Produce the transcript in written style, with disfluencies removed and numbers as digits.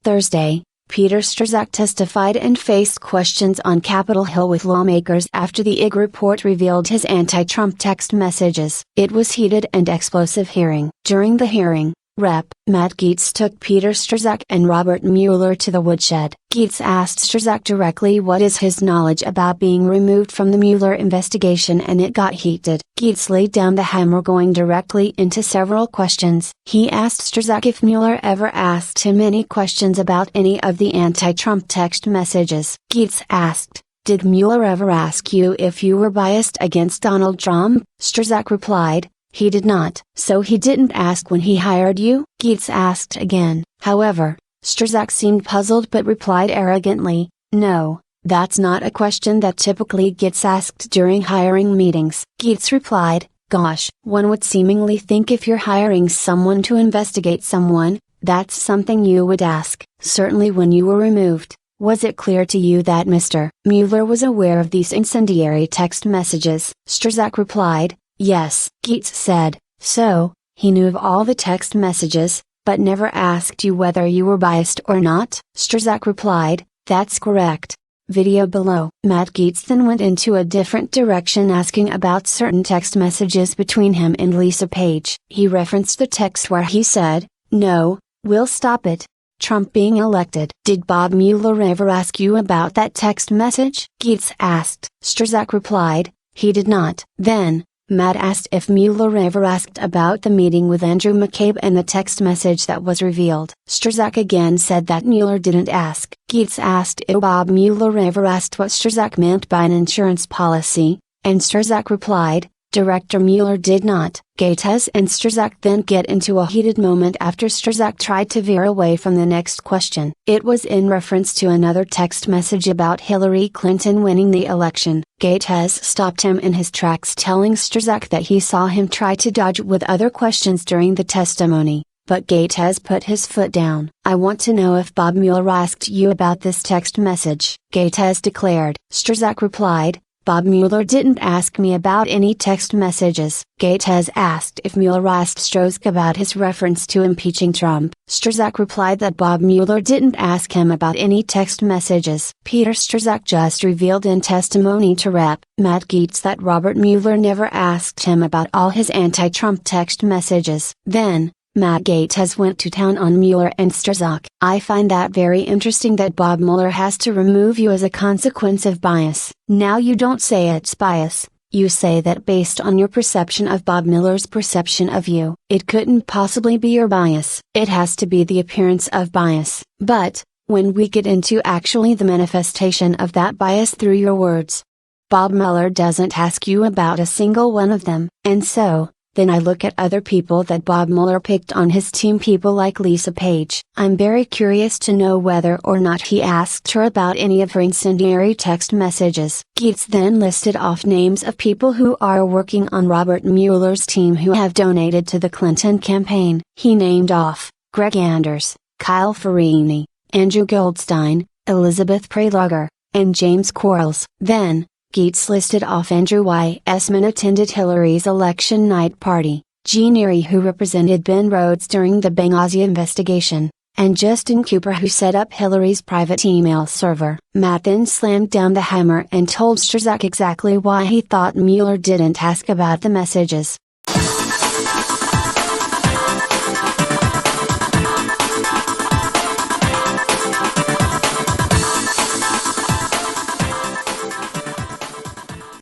Thursday, Peter Strzok testified and faced questions on Capitol Hill with lawmakers after the IG report revealed his anti-Trump text messages. It was heated and explosive hearing. During the hearing, Rep. Matt Gaetz took Peter Strzok and Robert Mueller to the woodshed. Gaetz asked Strzok directly what is his knowledge about being removed from the Mueller investigation, and it got heated. Gaetz laid down the hammer, going directly into several questions. He asked Strzok if Mueller ever asked him any questions about any of the anti-Trump text messages. Gaetz asked, "Did Mueller ever ask you if you were biased against Donald Trump?" Strzok replied, "He did not." "So he didn't ask when he hired you?" Gaetz asked again. However, Strzok seemed puzzled but replied arrogantly, "No, that's not a question that typically gets asked during hiring meetings." Gaetz replied, "Gosh, one would seemingly think if you're hiring someone to investigate someone, that's something you would ask." "Certainly when you were removed, was it clear to you that Mr. Mueller was aware of these incendiary text messages?" Strzok replied, "Yes." Gaetz said, "So, he knew of all the text messages, but never asked you whether you were biased or not?" Strzok replied, "That's correct." Video below. Matt Gaetz then went into a different direction, asking about certain text messages between him and Lisa Page. He referenced the text where he said, "No, we'll stop it. Trump being elected." "Did Bob Mueller ever ask you about that text message?" Gaetz asked. Strzok replied, "He did not." Then, Matt asked if Mueller ever asked about the meeting with Andrew McCabe and the text message that was revealed. Strzok again said that Mueller didn't ask. Gaetz asked if Bob Mueller ever asked what Strzok meant by an insurance policy, and Strzok replied, "Director Mueller did not." Gaetz and Strzok then get into a heated moment after Strzok tried to veer away from the next question. It was in reference to another text message about Hillary Clinton winning the election. Gaetz stopped him in his tracks, telling Strzok that he saw him try to dodge with other questions during the testimony, but Gaetz put his foot down. "I want to know if Bob Mueller asked you about this text message," Gaetz declared. Strzok replied, "Bob Mueller didn't ask me about any text messages." Gaetz asked if Mueller asked Strzok about his reference to impeaching Trump. Strzok replied that Bob Mueller didn't ask him about any text messages. Peter Strzok just revealed in testimony to Rep. Matt Gaetz that Robert Mueller never asked him about all his anti-Trump text messages. Then, Matt Gaetz went to town on Mueller and Strzok. "I find that very interesting that Bob Mueller has to remove you as a consequence of bias. Now you don't say it's bias, you say that based on your perception of Bob Mueller's perception of you. It couldn't possibly be your bias. It has to be the appearance of bias. But, when we get into actually the manifestation of that bias through your words, Bob Mueller doesn't ask you about a single one of them. And so, then I look at other people that Bob Mueller picked on his team, people like Lisa Page. I'm very curious to know whether or not he asked her about any of her incendiary text messages." Gaetz then listed off names of people who are working on Robert Mueller's team who have donated to the Clinton campaign. He named off Greg Anders, Kyle Farini, Andrew Goldstein, Elizabeth Prelogar, and James Quarles. Then, Gaetz listed off Andrew Weissman attended Hillary's election night party, Jean Eerie who represented Ben Rhodes during the Benghazi investigation, and Justin Cooper who set up Hillary's private email server. Matt then slammed down the hammer and told Strzok exactly why he thought Mueller didn't ask about the messages.